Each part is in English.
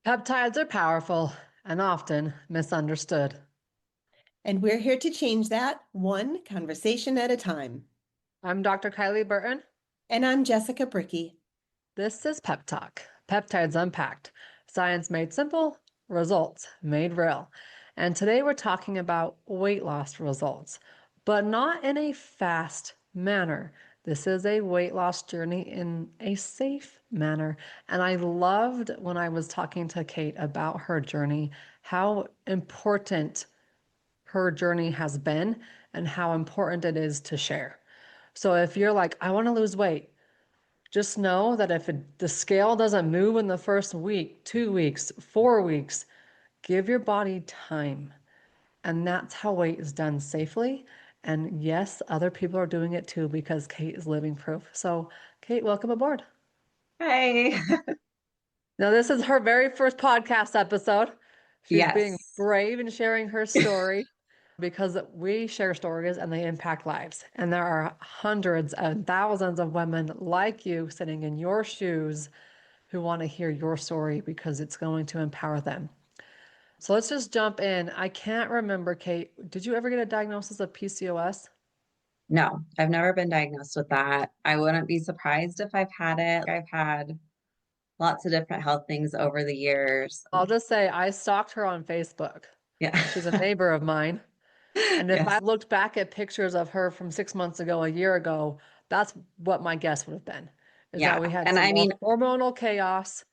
Peptides are powerful and often misunderstood. And we're here to change that one conversation at a time. I'm Dr. Kylie Burton. And I'm Jessica Bricky. This is Pep Talk, Peptides Unpacked, science made simple, results made real. And today we're talking about weight loss results, but not in a fast manner. This is a weight loss journey in a safe manner. And I loved when I was talking to Kate about her journey, how important her journey has been and how important it is to share. So if you're like, I want to lose weight, just know that if the scale doesn't move in the first week, 2 weeks, 4 weeks, give your body time. And that's how weight is done safely. And yes, other people are doing it too because Kate is living proof. So, Kate, welcome aboard. Hi. Now, this is her very first podcast episode. She's being Yes. brave and sharing her story because we share stories and they impact lives. And there are hundreds and thousands of women like you sitting in your shoes who want to hear your story because it's going to empower them. So let's just jump in. I can't remember, Kate, did you ever get a diagnosis of PCOS? No, I've never been diagnosed with that. I wouldn't be surprised if I've had it. I've had lots of different health things over the years. I'll just say I stalked her on Facebook. Yeah. She's a neighbor of mine. And if I Yes. looked back at pictures of her from 6 months ago, a year ago, that's what my guess would have been, is that Yeah. we had And some I more mean, hormonal chaos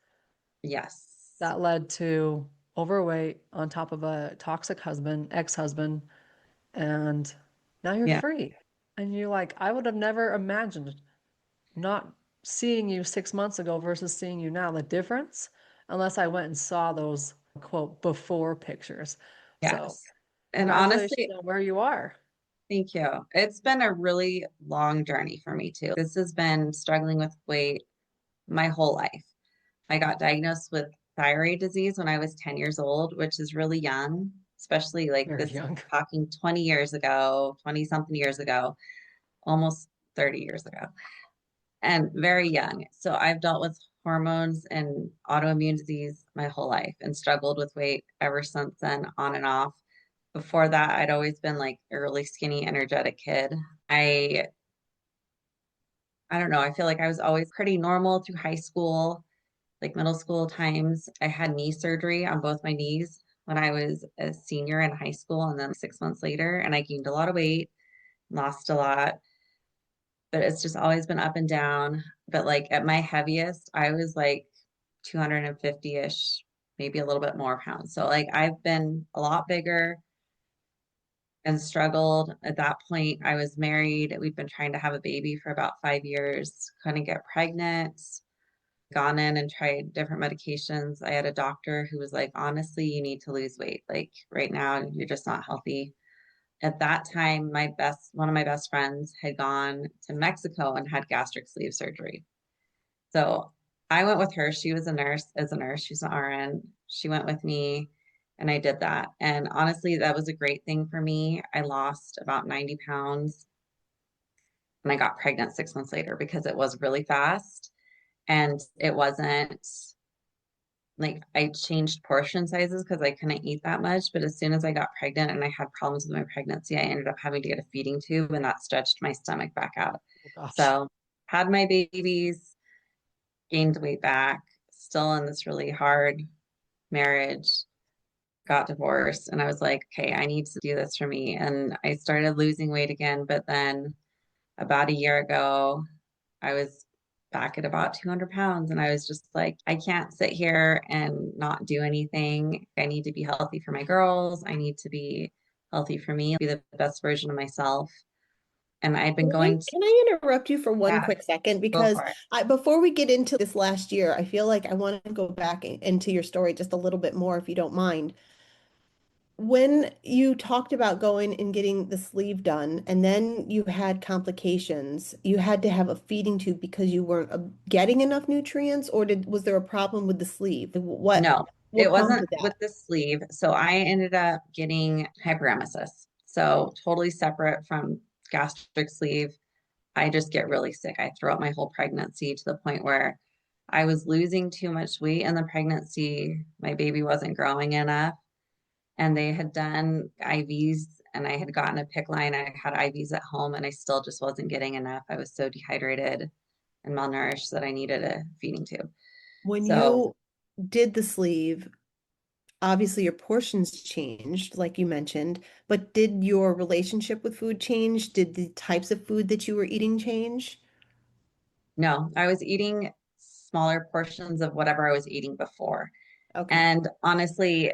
yes. that led to overweight on top of a toxic husband, ex-husband, and now you're Yeah. free. And you're like, I would have never imagined not seeing you 6 months ago versus seeing you now, the difference, unless I went and saw those quote before pictures. So Yes. And congratulations honestly, on where you are. thank you. It's been a really long journey for me too. This has been struggling with weight my whole life. I got diagnosed with thyroid disease when I was 10 years old, which is really young, especially like Very this young. talking 20 years ago, 20 something years ago, almost 30 years ago, and very young. So I've dealt with hormones and autoimmune disease my whole life and struggled with weight ever since then, on and off. Before that, I'd always been like a really skinny, energetic kid. I I don't know, I feel like I was always pretty normal through high school, like middle school times. I had knee surgery on both my knees when I was a senior in high school, and then 6 months later, and I gained a lot of weight, lost a lot, but it's just always been up and down. But like at my heaviest, I was like 250-ish, maybe a little bit more pounds. So like I've been a lot bigger and struggled. At that point, I was married. We'd been trying to have a baby for about 5 years, couldn't get pregnant, gone in and tried different medications. I had a doctor who was like, honestly, you need to lose weight. Like right now, you're just not healthy. At that time, one of my best friends had gone to Mexico and had gastric sleeve surgery. So I went with her. She was a nurse, as a nurse. She's an RN. She went with me and I did that. And honestly, that was a great thing for me. I lost about 90 pounds and I got pregnant 6 months later because it was really fast and it wasn't like I changed portion sizes because I couldn't eat that much. But as soon as I got pregnant and I had problems with my pregnancy, I ended up having to get a feeding tube and that stretched my stomach back out. Oh gosh. So had my babies, gained weight back, still in this really hard marriage, got divorced. And I was like, okay, I need to do this for me. And I started losing weight again. But then about a year ago, I was back at about 200 pounds. And I was just like, I can't sit here and not do anything. I need to be healthy for my girls. I need to be healthy for me, be the best version of myself. And I'd been Can I, going to, can I interrupt you for one yeah, quick second? go Because for it. before we get into this last year, I feel like I want to go back into your story just a little bit more, if you don't mind. When you talked about going and getting the sleeve done, and then you had complications, you had to have a feeding tube because you weren't getting enough nutrients, or was there a problem with the sleeve? No, What it wasn't prompted with that? the sleeve. So I ended up getting hyperemesis. So totally separate from gastric sleeve. I just get really sick. I throw up my whole pregnancy to the point where I was losing too much weight in the pregnancy. My baby wasn't growing enough, and they had done IVs, and I had gotten a PICC line. I had IVs at home, and I still just wasn't getting enough. I was so dehydrated and malnourished that I needed a feeding tube. When So you did the sleeve, obviously your portions changed, like you mentioned, but did your relationship with food change? Did the types of food that you were eating change? no, I was eating smaller portions of whatever I was eating before. Okay. And honestly,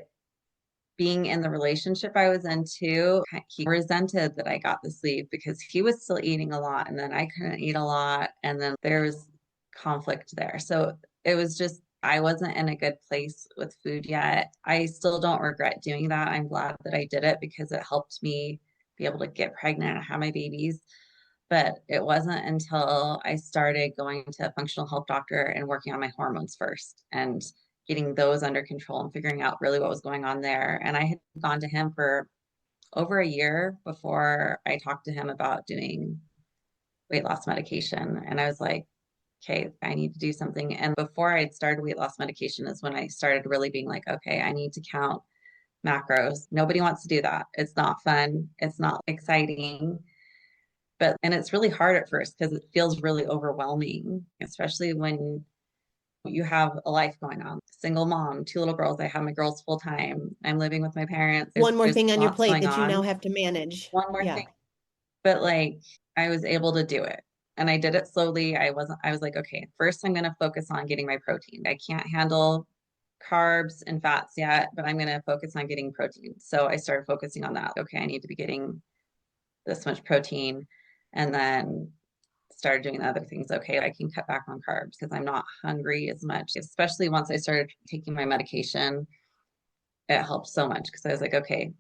being in the relationship I was in too, he resented that I got the sleeve because he was still eating a lot and then I couldn't eat a lot. And then there was conflict there. So it was just, I wasn't in a good place with food yet. I still don't regret doing that. I'm glad that I did it because it helped me be able to get pregnant and have my babies. But it wasn't until I started going to a functional health doctor and working on my hormones first and getting those under control and figuring out really what was going on there. And I had gone to him for over a year before I talked to him about doing weight loss medication. And I was like, okay, I need to do something. And before I had started weight loss medication is when I started really being like, okay, I need to count macros. Nobody wants to do that. It's not fun. It's not exciting. But, and it's really hard at first because it feels really overwhelming, especially when you have a life going on. Single mom, two little girls. I have my girls full time. I'm living with my parents. One more There's thing on your lots plate going that you now on. have to manage. One more Yeah. thing. But like I was able to do it. And I did it slowly. I was like, okay, first I'm gonna focus on getting my protein. I can't handle carbs and fats yet, but I'm gonna focus on getting protein. So I started focusing on that. Okay, I need to be getting this much protein. And then started doing the other things. Okay, I can cut back on carbs because I'm not hungry as much, especially once I started taking my medication. It helped so much because I was like, okay,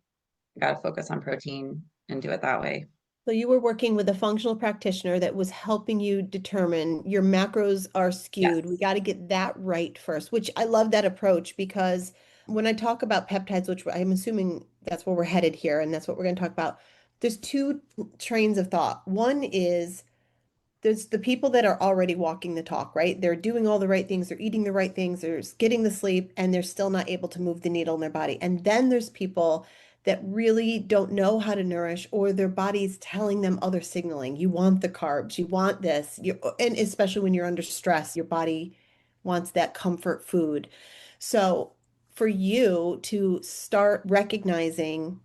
I got to focus on protein and do it that way. So you were working with a functional practitioner that was helping you determine your macros are skewed. We Yes. got to get that right first, which I love that approach because when I talk about peptides, which I'm assuming that's where we're headed here, and that's what we're going to talk about, there's two trains of thought. One is there's the people that are already walking the talk, right? They're doing all the right things, they're eating the right things, they're getting the sleep, and they're still not able to move the needle in their body. And then there's people that really don't know how to nourish, or their body's telling them other signaling. You want the carbs, you want this, and especially when you're under stress, your body wants that comfort food. So for you to start recognizing,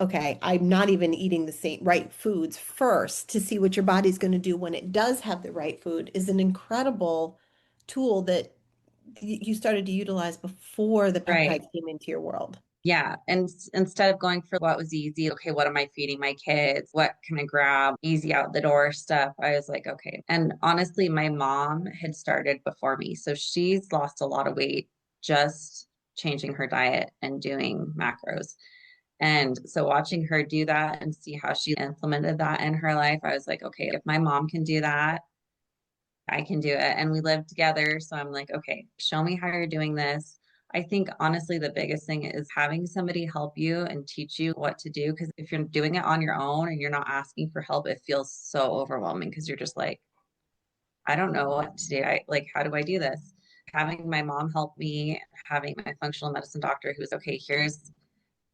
okay, I'm not even eating the same right foods first to see what your body's going to do when it does have the right food is an incredible tool that you started to utilize before the Right. peptides came into your world. Yeah. And instead of going for what was easy, okay, what am I feeding my kids? What can I grab? Easy out the door stuff. I was like, okay. And honestly, my mom had started before me. So she's lost a lot of weight just changing her diet and doing macros. And so watching her do that and see how she implemented that in her life, I was like, okay, if my mom can do that, I can do it. And we live together. So I'm like, okay, show me how you're doing this. I think honestly, the biggest thing is having somebody help you and teach you what to do. Because if you're doing it on your own and you're not asking for help, it feels so overwhelming because you're just like, I don't know what to do. How do I do this? Having my mom help me, having my functional medicine doctor who's okay, here's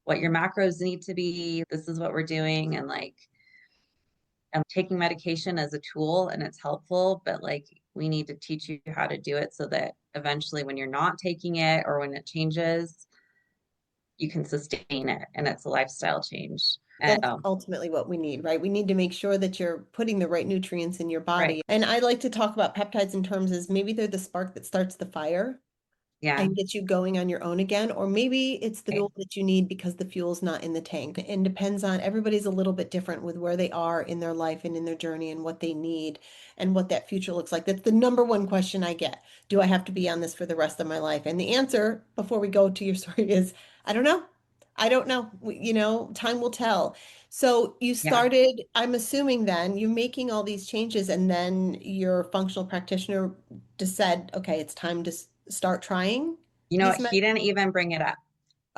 what your macros need to be. This is what we're doing. And like, I'm taking medication as a tool and it's helpful, but like, we need to teach you how to do it so that eventually when you're not taking it or when it changes, you can sustain it and it's a lifestyle change. And That's ultimately what we need, right? We need to make sure that you're putting the right nutrients in your right. body. And I like to talk about peptides in terms as maybe they're the spark that starts the fire Yeah. and get you going on your own again, or maybe it's the Right. fuel that you need because the fuel's not in the tank. And depends on everybody's a little bit different with where they are in their life and in their journey and what they need and what that future looks like. That's the number one question I get. Do I have to be on this for the rest of my life? And the answer before we go to your story is, I don't know. I don't know. Time will tell. So you Yeah. started, I'm assuming then you're making all these changes and then your functional practitioner just said, okay, it's time to start trying You know these what? med. He didn't even bring it up.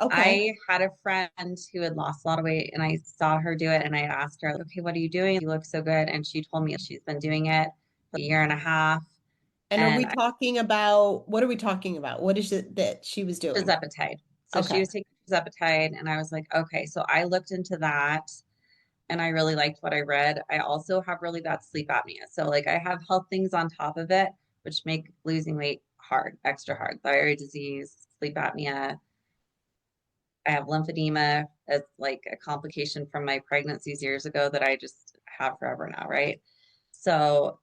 Okay. I had a friend who had lost a lot of weight and I saw her do it and I asked her, okay, what are you doing? You look so good. And she told me she's been doing it for a year and a half And are we And talking about, what are we talking about? What is it that she was doing? tirzepatide. So she Okay. was taking tirzepatide, and I was like, okay. So I looked into that, and I really liked what I read. I also have really bad sleep apnea. So like I have health things on top of it, which make losing weight hard, extra hard. Thyroid disease, sleep apnea. I have lymphedema as like a complication from my pregnancies years ago that I just have forever now, right? So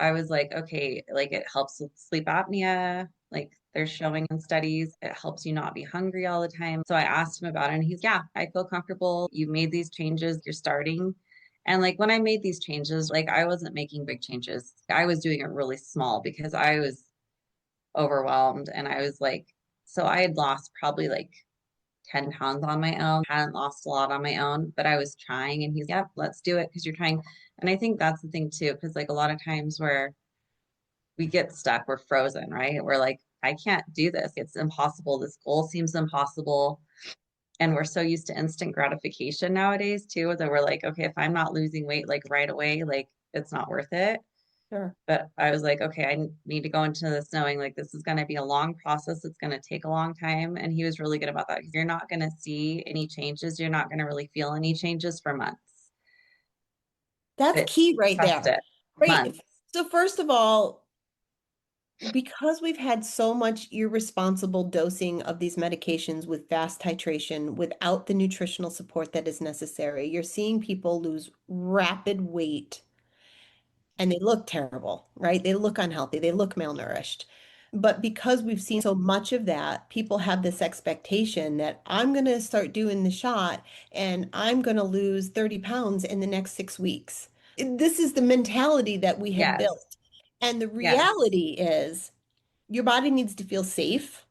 I was like, okay, like it helps with sleep apnea. Like they're showing in studies, it helps you not be hungry all the time. So I asked him about it, and he's, yeah, I feel comfortable. You made these changes, you're starting. And like when I made these changes, like I wasn't making big changes. I was doing it really small because I was overwhelmed, and I was like, so I had lost probably like 10 pounds on my own. Hadn't lost a lot on my own, but I was trying, and he's, yep, let's do it because you're trying. And I think that's the thing too, because like a lot of times where we get stuck, we're frozen, right? We're like, I can't do this. It's impossible. This goal seems impossible. And we're so used to instant gratification nowadays too, that we're like, okay, if I'm not losing weight like right away, like it's not worth it. Sure. But I was like, okay, I need to go into this knowing like this is going to be a long process. It's going to take a long time. And he was really good about that. You're not going to see any changes. You're not going to really feel any changes for months. That's But key right trust there. it. Right. Months. So first of all, because we've had so much irresponsible dosing of these medications with fast titration without the nutritional support that is necessary, you're seeing people lose rapid weight and they look terrible, right? They look unhealthy, they look malnourished. But because we've seen so much of that, people have this expectation that I'm going to start doing the shot and I'm going to lose 30 pounds in the next 6 weeks. This is the mentality that we have Yes. built. And the Yes. reality is, your body needs to feel safe.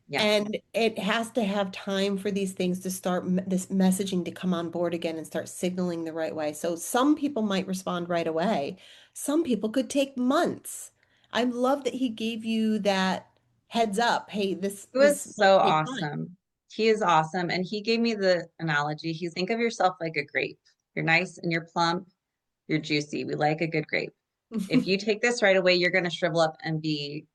Yeah. And it has to have time for these things to start, this messaging to come on board again and start signaling the right way. So some people might respond right away. Some people could take months. I love that he gave you that heads up. Hey, this It was this might so take time. awesome. He is awesome. And he gave me the analogy. He's, think of yourself like a grape. You're nice and you're plump, you're juicy. We like a good grape. If you take this right away, you're going to shrivel up and be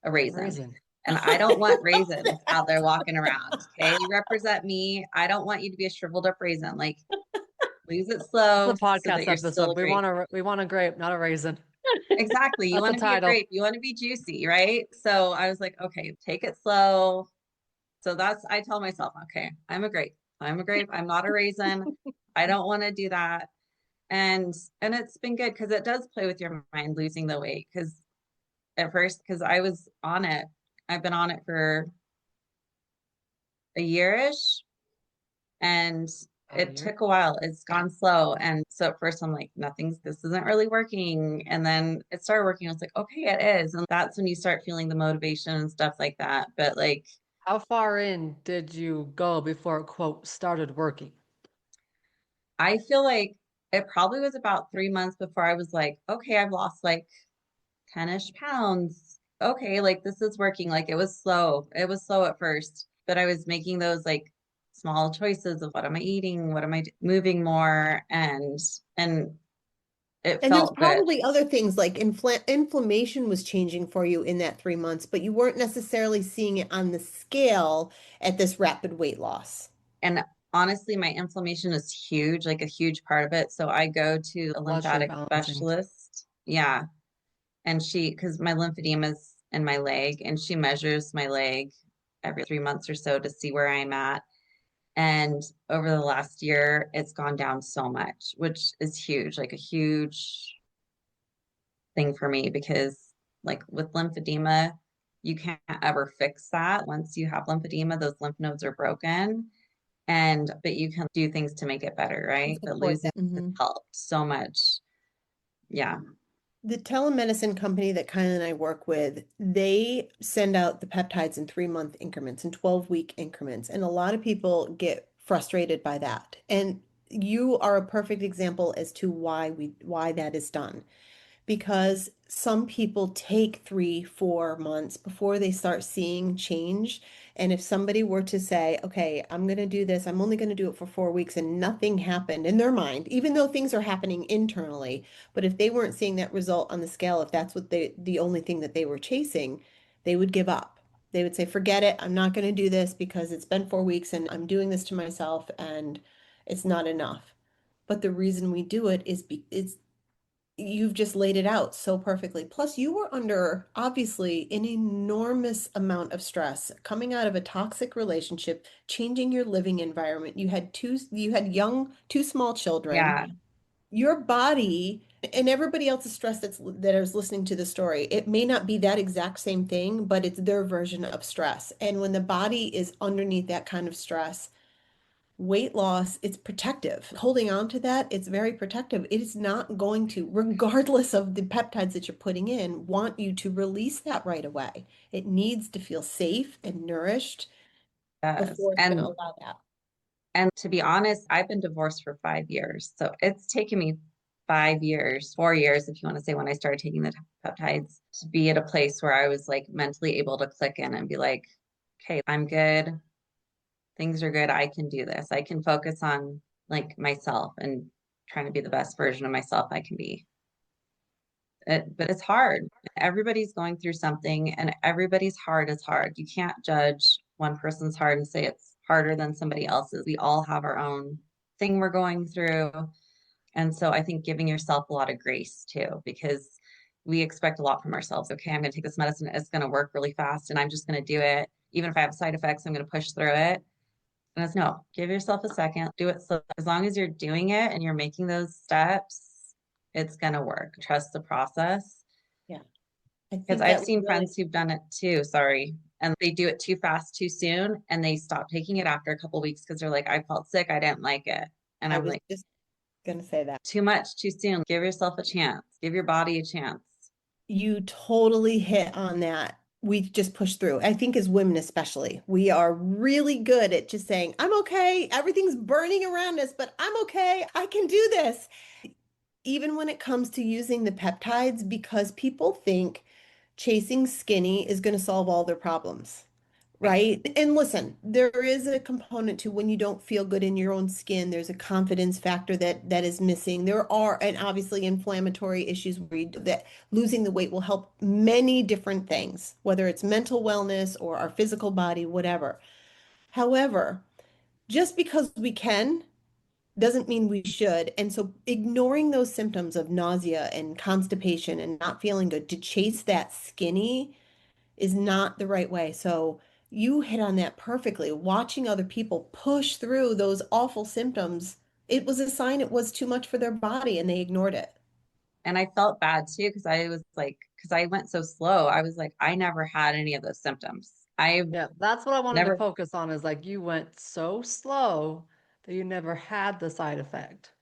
a raisin. Raisin. And I don't want raisins out there walking around. Okay. You represent me. I don't want you to be a shriveled up raisin. Like lose it The slow so that podcast you're still episode. a grape. We want a grape, not a raisin. Exactly. You That's the want to be a title. grape. You want to be juicy, right? So I was like, okay, take it slow. So that's, I tell myself, okay, I'm a grape. I'm a grape. I'm not a raisin. I don't want to do that. And it's been good because it does play with your mind losing the weight. Because at first, because I was on it, I've been on it for a yearish, and About a it year. took a while. It's gone slow. And so at first I'm like, this isn't really working. And then it started working. I was like, okay, it is. And that's when you start feeling the motivation and stuff like that. But like, How far in did you go before it, quote, started working? I feel like it probably was about 3 months before I was like, okay, I've lost like 10-ish pounds. Okay, like this is working. Like it was slow. It was slow at first, but I was making those like small choices of what am I eating? What am I moving more? And it And there's felt good. probably other things like inflammation was changing for you in that 3 months, but you weren't necessarily seeing it on the scale at this rapid weight loss. And honestly, my inflammation is huge, like a huge part of it. So I go to a Blood sugar lymphatic balancing. specialist. Yeah. And she, because my lymphedema is in my leg, and she measures my leg every 3 months or so to see where I'm at. And over the last year, it's gone down so much, which is huge, like a huge thing for me because, like with lymphedema, you can't ever fix that. Once you have lymphedema, those lymph nodes are broken. But you can do things to make it better, right? But Support losing that. has helped so much. Yeah. The telemedicine company that Kyla and I work with, they send out the peptides in 3 month increments and 12-week increments. And a lot of people get frustrated by that. And you are a perfect example as to why that is done. because some people take 3, 4 months before they start seeing change. And if somebody were to say, okay, I'm going to do this, I'm only going to do it for 4 weeks, and nothing happened in their mind, even though things are happening internally, but if they weren't seeing that result on the scale, if that's what the only thing that they were chasing, they would give up. They would say, forget it, I'm not going to do this because it's been 4 weeks and I'm doing this to myself and it's not enough. But the reason we do it is you've just laid it out so perfectly. Plus, you were under obviously an enormous amount of stress coming out of a toxic relationship, changing your living environment. You had two small children. Yeah, Your body and everybody else's stress that is listening to the story, it may not be that exact same thing, but it's their version of stress. And when the body is underneath that kind of stress, weight loss, it's protective. Holding on to that, it's very protective. It is not going to, regardless of the peptides that you're putting in, want you to release that right away. It needs to feel safe and nourished it does. before it's going to allow that. And to be honest, I've been divorced for 5 years. So it's taken me 5 years, 4 years, if you want to say, when I started taking the peptides, to be at a place where I was like mentally able to click in and be like, okay, I'm good. Things are good. I can do this. I can focus on like myself and trying to be the best version of myself I can be. But it's hard. Everybody's going through something, and everybody's heart is hard. You can't judge one person's heart and say it's harder than somebody else's. We all have our own thing we're going through. And so I think giving yourself a lot of grace too, because we expect a lot from ourselves. Okay, I'm going to take this medicine. It's going to work really fast, and I'm just going to do it. Even if I have side effects, I'm going to push through it. And it's no, give yourself a second, do it. So as long as you're doing it and you're making those steps, it's going to work. Trust the process. Yeah. I Because think I've that was seen really, friends who've done it too, sorry, and they do it too fast, too soon, and they stop taking it after a couple of weeks because they're like, I felt sick, I didn't like it. And I I'm was like, just going to say that. too much, too soon. Give yourself a chance. Give your body a chance. You totally hit on that. We just push through. I think as women, especially, we are really good at just saying, I'm okay. Everything's burning around us, but I'm okay. I can do this. Even when it comes to using the peptides, because people think chasing skinny is going to solve all their problems. Right. Right. And listen, there is a component to when you don't feel good in your own skin. There's a confidence factor that is missing. There are, and obviously inflammatory issues that losing the weight will help many different things, whether it's mental wellness or our physical body, whatever. However, just because we can doesn't mean we should. And so ignoring those symptoms of nausea and constipation and not feeling good to chase that skinny is not the right way. So you hit on that perfectly. Watching other people push through those awful symptoms, it was a sign it was too much for their body and they ignored it. And I felt bad too, because I was like, because I went so slow, I was like, I never had any of those symptoms. I've Yeah, that's what I wanted to never, focus on is like you went so slow that you never had the side effect.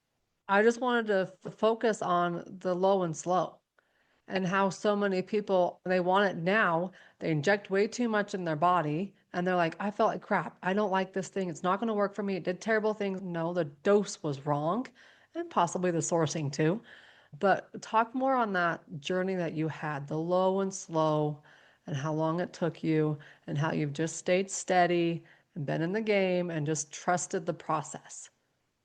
I just wanted to focus on the low and slow and how so many people they want it now. They inject way too much in their body and they're like, I felt like crap. I don't like this thing. It's not going to work for me. It did terrible things. No, the dose was wrong and possibly the sourcing too. But talk more on that journey that you had, the low and slow, and how long it took you, and how you've just stayed steady and been in the game and just trusted the process.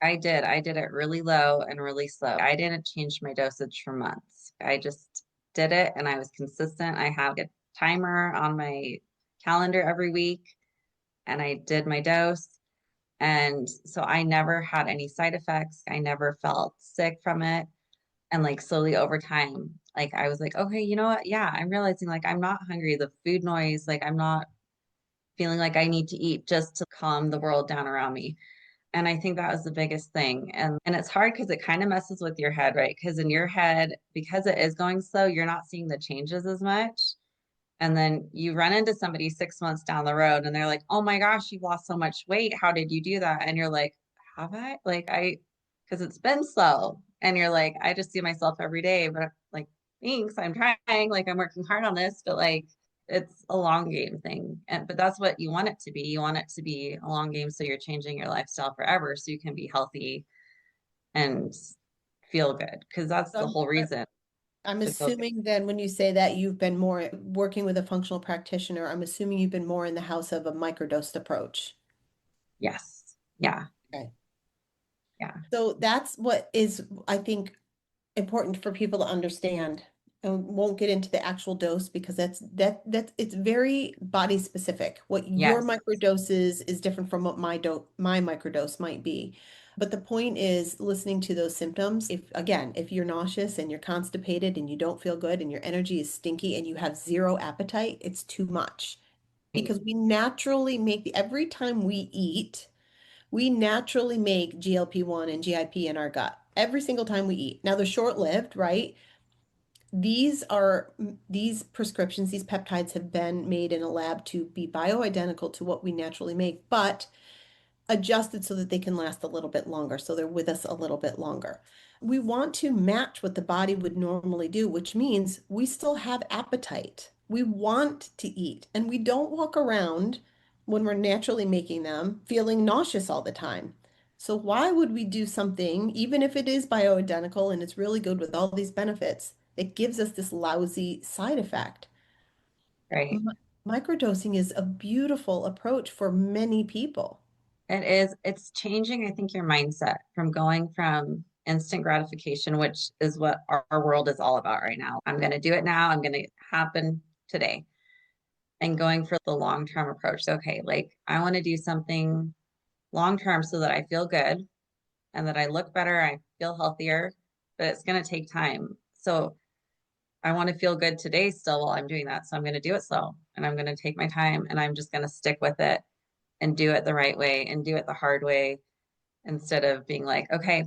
I did. I did it really low and really slow. I didn't change my dosage for months. I just did it and I was consistent. I have a timer on my calendar every week and I did my dose. And so I never had any side effects. I never felt sick from it. And like slowly over time, like I was like, okay, you know what? Yeah, I'm realizing like I'm not hungry. The food noise, like I'm not feeling like I need to eat just to calm the world down around me. And I think that was the biggest thing. And it's hard because it kind of messes with your head, right? Because in your head, because it is going slow, you're not seeing the changes as much. And then you run into somebody 6 months down the road and they're like, oh my gosh, you've lost so much weight. How did you do that? And you're like, have I? Because it's been slow. And you're like, I just see myself every day, but like, thanks, I'm trying. Like, I'm working hard on this, but like, it's a long game thing. But that's what you want it to be. You want it to be a long game. So you're changing your lifestyle forever so you can be healthy and feel good. Because that's the So whole reason. I'm to focus. assuming then when you say that you've been more working with a functional practitioner, I'm assuming you've been more in the house of a microdosed approach. Yes. Yeah. Okay. Yeah. So that's what is, I think, important for people to understand. And won't get into the actual dose because that's it's very body specific. What your Yes. microdose is different from what my microdose might be. But the point is listening to those symptoms. If again, if you're nauseous and you're constipated and you don't feel good and your energy is stinky and you have zero appetite, it's too much. Right. Because we naturally every time we naturally make GLP-1 and GIP in our gut every single time we eat. Now they're short-lived, right? These prescriptions, these peptides have been made in a lab to be bioidentical to what we naturally make, but adjusted so that they can last a little bit longer. So they're with us a little bit longer. We want to match what the body would normally do, which means we still have appetite. We want to eat, and we don't walk around when we're naturally making them feeling nauseous all the time. So why would we do something, even if it is bioidentical and it's really good with all these benefits, that gives us this lousy side effect? Right. Microdosing is a beautiful approach for many people. It is, it's changing, I think, your mindset from going from instant gratification, which is what our world is all about right now. I'm going to do it now. I'm going to happen today. And going for the long-term approach. So, okay, like I want to do something long-term so that I feel good and that I look better, I feel healthier, but it's going to take time. So I want to feel good today still while I'm doing that. So I'm going to do it slow and I'm going to take my time and I'm just going to stick with it and do it the right way and do it the hard way instead of being like, okay,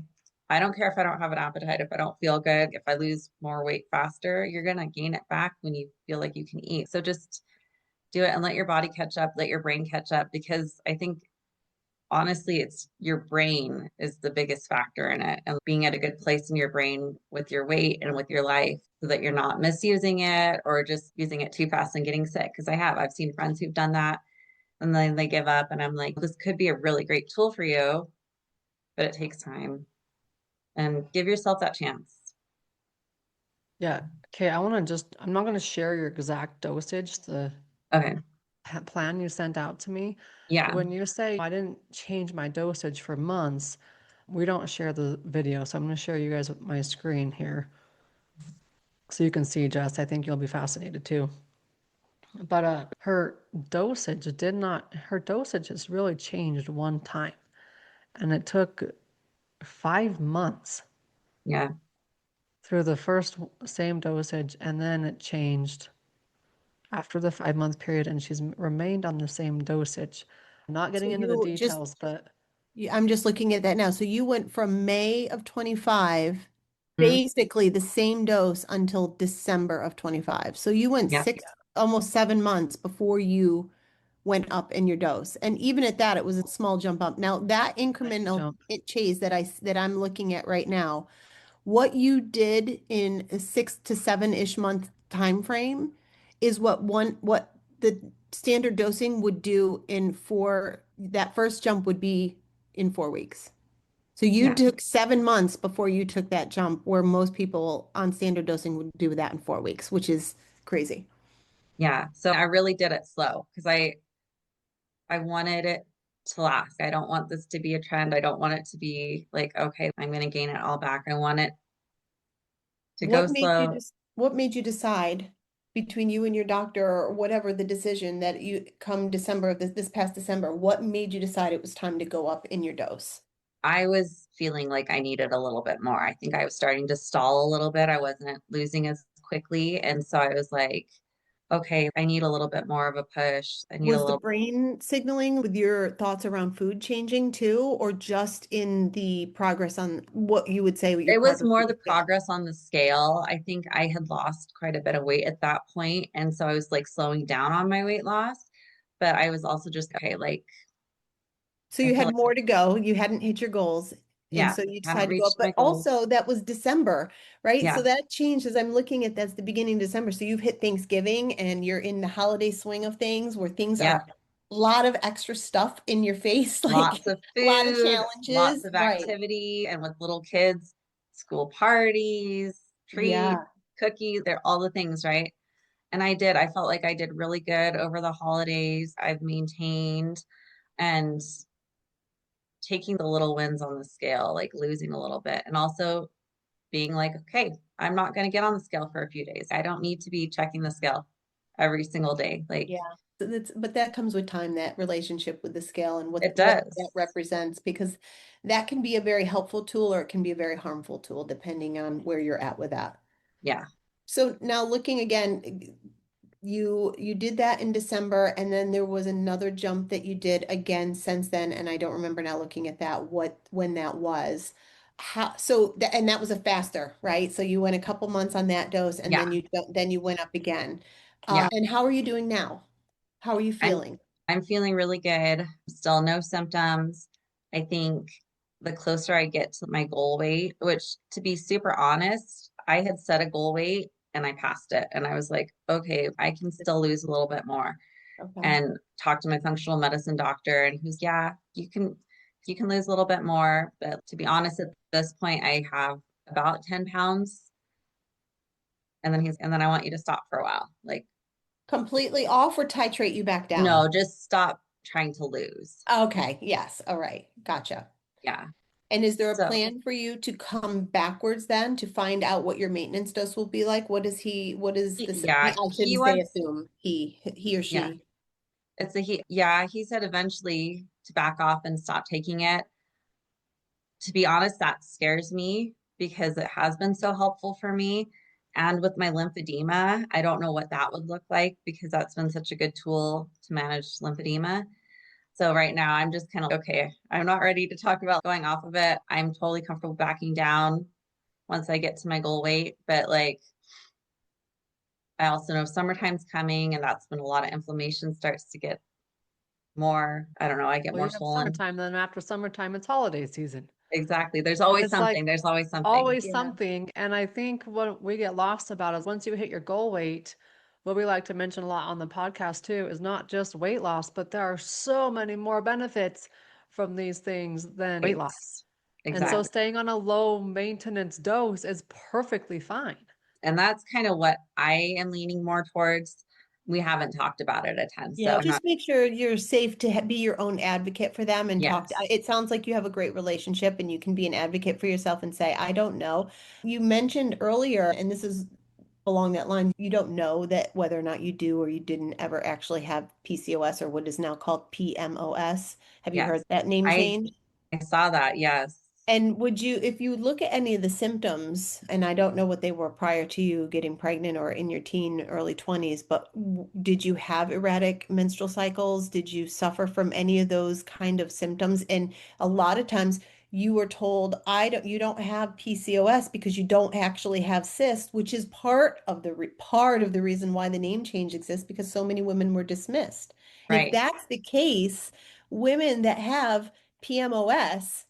I don't care if I don't have an appetite, if I don't feel good, if I lose more weight faster, you're going to gain it back when you feel like you can eat. So just do it and let your body catch up, let your brain catch up, because I think honestly, it's your brain is the biggest factor in it, and being at a good place in your brain with your weight and with your life so that you're not misusing it or just using it too fast and getting sick. Because I've seen friends who've done that and then they give up. And I'm like, this could be a really great tool for you, but it takes time and give yourself that chance. Yeah. Okay, I'm not going to share your exact dosage, the Okay. plan you sent out to me. But Yeah. when you say I didn't change my dosage for months, we don't share the video. So I'm going to share you guys my screen here so you can see, Jess. I think you'll be fascinated too. But her dosage has really changed one time. And it took 5 months Yeah. through the first same dosage, and then it changed after the 5 month period, and she's remained on the same dosage. I'm not So getting into the you just details, but I'm just looking at that now. So you went from May of 25, Mhm. basically the same dose until December of 25. So you went Yeah. almost 7 months before you went up in your dose. And even at that, it was a small jump up. Now that incremental jump. change that I'm looking at right now, what you did in a 6 to 7-ish month time frame is what the standard dosing would do in that first jump would be in 4 weeks. So you Yeah. took 7 months before you took that jump, where most people on standard dosing would do that in 4 weeks, which is crazy. Yeah. So I really did it slow because I wanted it to last. I don't want this to be a trend. I don't want it to be like, okay, I'm going to gain it all back. I want it to go slow. What made you decide between you and your doctor or whatever the decision that you come December of this past December, what made you decide it was time to go up in your dose? I was feeling like I needed a little bit more. I think I was starting to stall a little bit. I wasn't losing as quickly. And so I was like, okay, I need a little bit more of a push. I need a Was the little, brain signaling with your thoughts around food changing too, or just in the progress on what you would say what your it was progress more with the the scale? progress on the scale. I think I had lost quite a bit of weight at that point, and so I was like slowing down on my weight loss. But I was also just, okay, like, So I you feel had like, more to go. You hadn't hit your goals. And yeah, so you haven't decided to go up. reached my But goals. also that was December, right? So Yeah, that changed as I'm looking at that's the beginning of December. So you've hit Thanksgiving and you're in the holiday swing of things where things yeah. are a lot of extra stuff in your face, like Lots of a lot of food, lots challenges. of Right. activity, and with little kids, school parties, treats, Yeah. cookies, they're all the things, right? And I felt like I did really good over the holidays. I've maintained and taking the little wins on the scale, like losing a little bit, and also being like, okay, I'm not going to get on the scale for a few days. I don't need to be checking the scale every single day. Like Yeah. So but that comes with time, that relationship with the scale and it what does. that represents, because that can be a very helpful tool or it can be a very harmful tool depending on where you're at with that. Yeah. So now looking again, you did that in December, and then there was another jump that you did again since then, and I don't remember now looking at that when that was. And that was a faster, right? So you went a couple months on that dose, and Yeah. then you went up again. Yeah. And how are you doing now? How are you I'm feeling? I'm feeling really good. Still no symptoms. I think the closer I get to my goal weight, which to be super honest, I had set a goal weight and I passed it. And I was like, okay, I can still lose a little bit more. Okay. And talked to my functional medicine doctor and who's, yeah, you can lose a little bit more. But to be honest, at this point, I have about 10 pounds. And then I want you to stop for a while. Like, Completely off or titrate you back down? no, just stop trying to lose. Okay, yes. All right. Gotcha. Yeah. And is there a So plan for you to come backwards then to find out what your maintenance dose will be like? What is this? yeah, I he shouldn't say wants, assume, he or yeah, she. yeah, he said eventually to back off and stop taking it. To be honest, that scares me because it has been so helpful for me. And with my lymphedema, I don't know what that would look like because that's been such a good tool to manage lymphedema. So right now I'm just kind of okay, I'm not ready to talk about going off of it. I'm totally comfortable backing down once I get to my goal weight, but like I also know summertime's coming and that's when a lot of inflammation starts to get more, I don't know, I get Well, more you have swollen. summertime, then after summertime, it's holiday season. Exactly. There's And always it's like something. There's always something. always Yeah. something. And I think what we get lost about is once you hit your goal weight, what we like to mention a lot on the podcast too is not just weight loss, but there are so many more benefits from these things than weight Right. loss. And so Exactly. staying on a low maintenance dose is perfectly fine. And that's kind of what I am leaning more towards. We haven't talked about it a ton. So Yeah, I'm not, just make sure you're safe to be your own advocate for them and talk to, yes. it sounds like you have a great relationship and you can be an advocate for yourself and say, I don't know. You mentioned earlier, and this is along that line, you don't know that whether or not you do or you didn't ever actually have PCOS or what is now called PMOS. Have you Yes. heard that name I change? I saw that. Yes. And would you, if you look at any of the symptoms, and I don't know what they were prior to you getting pregnant or in your early 20s, but did you have erratic menstrual cycles? Did you suffer from any of those kind of symptoms? And a lot of times you were told, you don't have PCOS because you don't actually have cysts, which is part of the reason why the name change exists because so many women were dismissed. And if Right. that's the case, women that have PMOS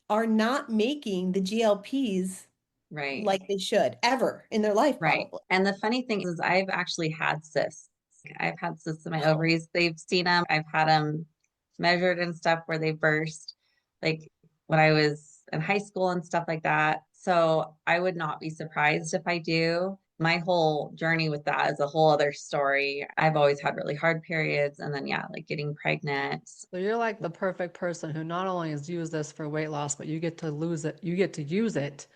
are not making the GLPs Right. like they should ever in their life, Right. probably. And the funny thing is I've actually had cysts. I've had cysts in my Wow. ovaries. They've seen them. I've had them measured and stuff where they burst, like when I was in high school and stuff like that. So I would not be surprised if I do. My whole journey with that is a whole other story. I've always had really hard periods. And then, yeah, like getting pregnant. So you're like the perfect person who not only has used this for weight loss, but you get to lose it, you get to use it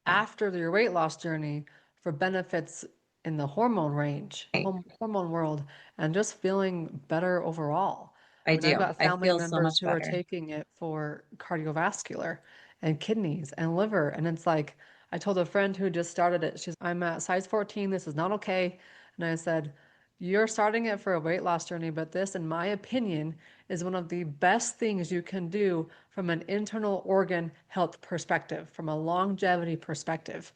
Yeah. after your weight loss journey for benefits in the hormone range, I, hormone world, and just feeling better overall. I I mean, I've do. got I family feel so members much who are better. taking it for cardiovascular and kidneys and liver. And it's like, I told a friend who just started it, I'm at size 14, this is not okay. And I said, you're starting it for a weight loss journey, but this, in my opinion, is one of the best things you can do from an internal organ health perspective, from a longevity perspective.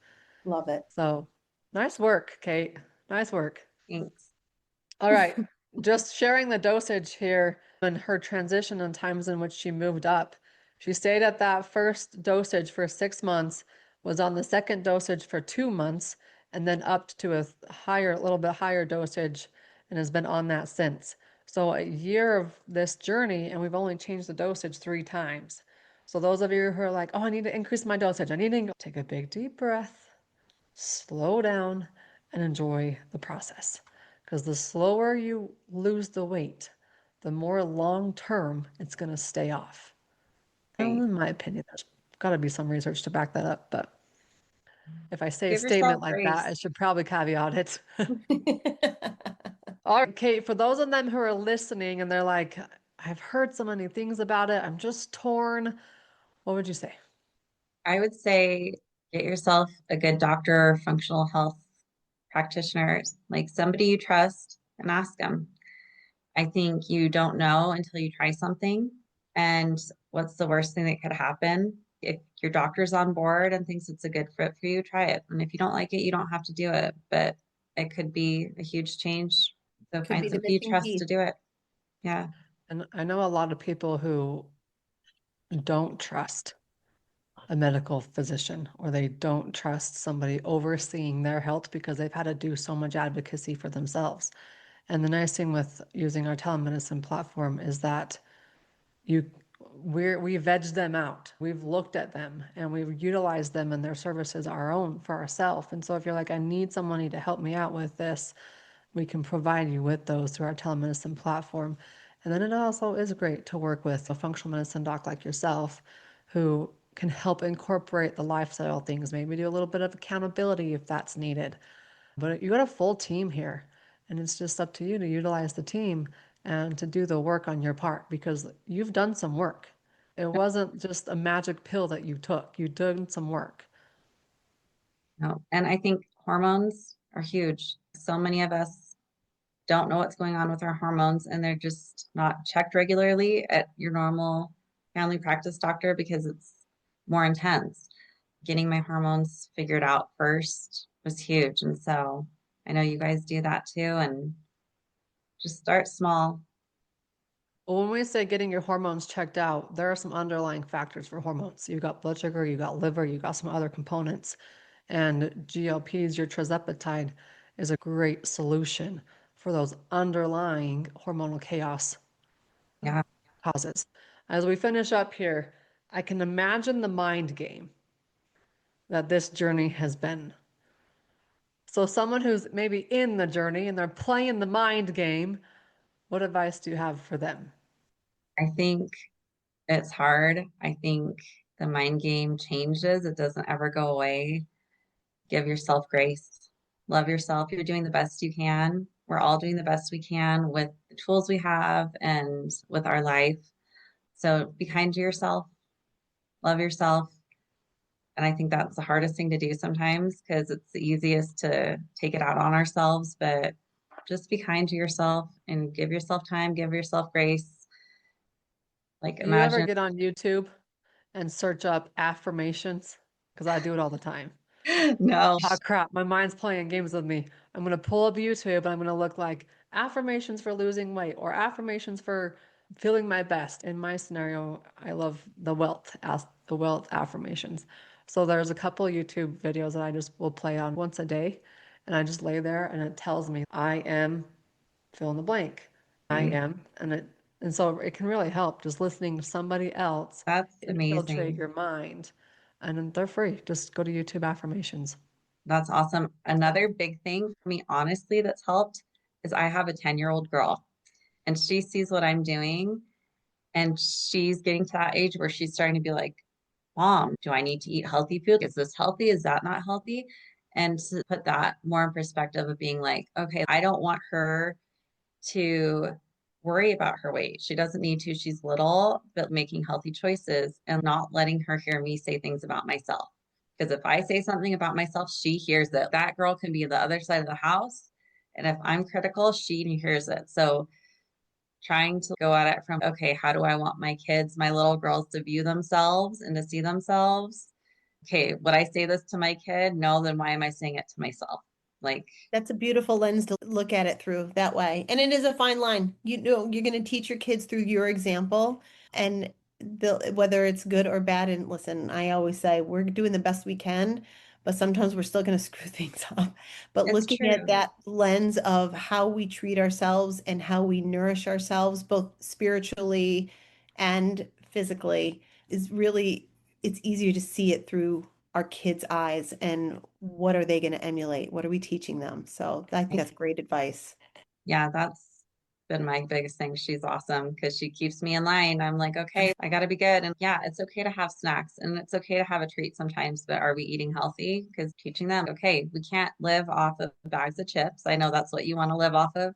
Love it. So nice work, Kate. Nice work. Thanks. All right. Just sharing the dosage here and her transition and times in which she moved up. She stayed at that first dosage for 6 months, was on the second dosage for 2 months, and then upped to a little bit higher dosage, and has been on that since. So a year of this journey, and we've only changed the dosage 3 times. So those of you who are like, oh, I need to increase my dosage, I need to take a big deep breath. slow down and enjoy the process. Because the slower you lose the weight, the more long term it's going to stay off. Right. In my opinion, there's got to be some research to back that up. But if I say a Give statement yourself like that, I grace. should probably caveat it. All right, Kate, for those of them who are listening and they're like, I've heard so many things about it, I'm just torn, what would you say? I would say get yourself a good doctor or functional health practitioner, like somebody you trust, and ask them. I think you don't know until you try something. And what's the worst thing that could happen? If your doctor's on board and thinks it's a good fit for you, try it. And if you don't like it, you don't have to do it, but it could be a huge change. So Could be find the somebody you missing trust piece. to do it. Yeah. And I know a lot of people who don't trust a medical physician or they don't trust somebody overseeing their health because they've had to do so much advocacy for themselves. And the nice thing with using our telemedicine platform is that you we veg them out. We've looked at them and we've utilized them and their services our own for ourselves. And so if you're like, I need somebody to help me out with this, we can provide you with those through our telemedicine platform. And then it also is great to work with a functional medicine doc like yourself who can help incorporate the lifestyle things, maybe do a little bit of accountability if that's needed. But you got a full team here, and it's just up to you to utilize the team and to do the work on your part because you've done some work. It wasn't just a magic pill that you took, you did some work. No. And I think hormones are huge. So many of us don't know what's going on with our hormones and they're just not checked regularly at your normal family practice doctor because it's more intense. Getting my hormones figured out first was huge. And so I know you guys do that too. And just start small. Well, when we say getting your hormones checked out, there are some underlying factors for hormones. You've got blood sugar, you've got liver, you've got some other components. And GLPs, your trizepatide, is a great solution for those underlying hormonal chaos Yeah. causes. As we finish up here, I can imagine the mind game that this journey has been. So, someone who's maybe in the journey and they're playing the mind game, what advice do you have for them? I think it's hard. I think the mind game changes. It doesn't ever go away. Give yourself grace. Love yourself. You're doing the best you can. We're all doing the best we can with the tools we have and with our life. So be kind to yourself, love yourself. And I think that's the hardest thing to do sometimes because it's the easiest to take it out on ourselves. But just be kind to yourself and give yourself time, give yourself grace. Like Do you ever imagine, get on YouTube and search up affirmations? Because I do it all the time. no, Oh crap, my mind's playing games with me. I'm gonna pull up YouTube and I'm gonna look like affirmations for losing weight or affirmations for feeling my best. In my scenario, I love the wealth affirmations. So there's a couple YouTube videos that I just will play on once a day, and I just lay there and it tells me I am fill in the blank. I right. am, and so it can really help just listening to somebody else That's infiltrate amazing. your mind. And they're free. Just go to YouTube affirmations. That's awesome. Another big thing for me, honestly, that's helped is I have a 10-year-old girl and she sees what I'm doing and she's getting to that age where she's starting to be like, Mom, do I need to eat healthy food? Is this healthy? Is that not healthy? And to put that more in perspective of being like, okay, I don't want her to worry about her weight. She doesn't need to. She's little, but making healthy choices and not letting her hear me say things about myself. Because if I say something about myself, she hears it. That girl can be the other side of the house. And if I'm critical, she hears it. So trying to go at it from, okay, how do I want my kids, my little girls to view themselves and to see themselves? Okay, would I say this to my kid? No, then why am I saying it to myself? Like, That's a beautiful lens to look at it through that way. And it is a fine line. You know, you're going to teach your kids through your example and whether it's good or bad. And listen, I always say we're doing the best we can, but sometimes we're still going to screw things up. But it's looking at true. that lens of how we treat ourselves and how we nourish ourselves, both spiritually and physically, is really, it's easier to see it through our kids' eyes and what are they going to emulate? What are we teaching them? So I think that's great advice. Yeah, that's been my biggest thing. She's awesome because she keeps me in line. I'm like, okay, I got to be good. And yeah, it's okay to have snacks and it's okay to have a treat sometimes, but are we eating healthy? Because teaching them, okay, we can't live off of bags of chips. I know that's what you want to live off of,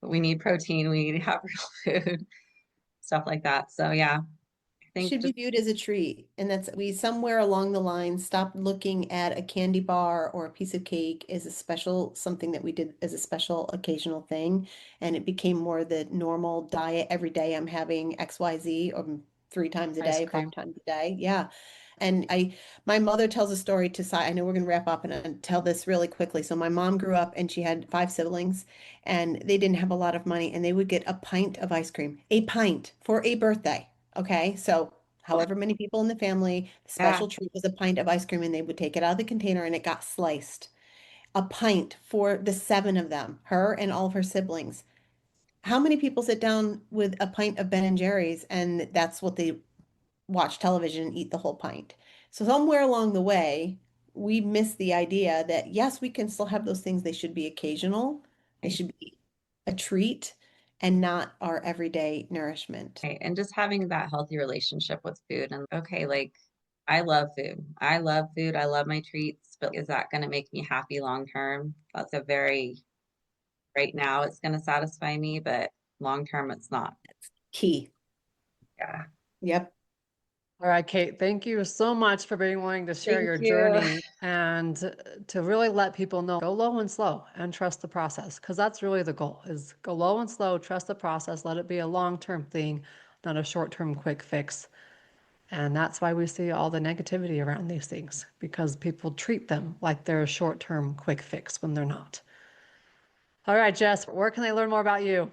but we need protein, we need to have real food, stuff like that. So yeah, I think Should be just viewed as a treat. And that's we somewhere along the line stopped looking at a candy bar or a piece of cake as a special something that we did as a special occasional thing. And it became more the normal diet. Every day I'm having XYZ or 3 times a Ice day, cream. 5 times a day. Yeah. And my mother tells a story to I know we're going to wrap up and tell this really quickly. So my mom grew up and she had 5 siblings and they didn't have a lot of money and they would get a pint of ice cream, a pint for a birthday. Okay, so however many people in the family, the yeah, special treat was a pint of ice cream and they would take it out of the container and it got sliced. A pint for the 7 of them, her and all of her siblings. How many people sit down with a pint of Ben and Jerry's and that's what they watch television and eat the whole pint? So somewhere along the way, we miss the idea that yes, we can still have those things. They should be occasional. They right, should be a treat and not our everyday nourishment. right. And just having that healthy relationship with food and okay, like I love food. I love food. I love my treats, but is that going to make me happy long term? That's a very, right now it's going to satisfy me, but long term it's not. Key. Yeah. Yep. All right, Kate, thank you so much for being willing to share Thank your you. journey and to really let people know, go low and slow and trust the process, because that's really the goal is go low and slow, trust the process, let it be a long-term thing, not a short-term quick fix. And that's why we see all the negativity around these things, because people treat them like they're a short-term quick fix when they're not. All right, Jess, where can I learn more about you?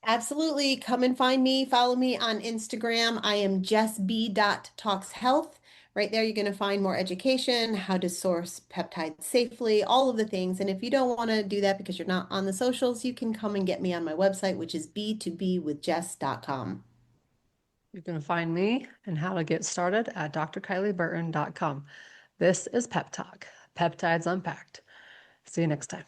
Absolutely. Come and find me. Follow me on Instagram. I am jessb.talkshealth. Right there, you're going to find more education, how to source peptides safely, all of the things. And if you don't want to do that because you're not on the socials, you can come and get me on my website, which is b2bwithjess.com. You can find me and how to get started at drkylieburton.com. This is Pep Talk, Peptides Unpacked. See you next time.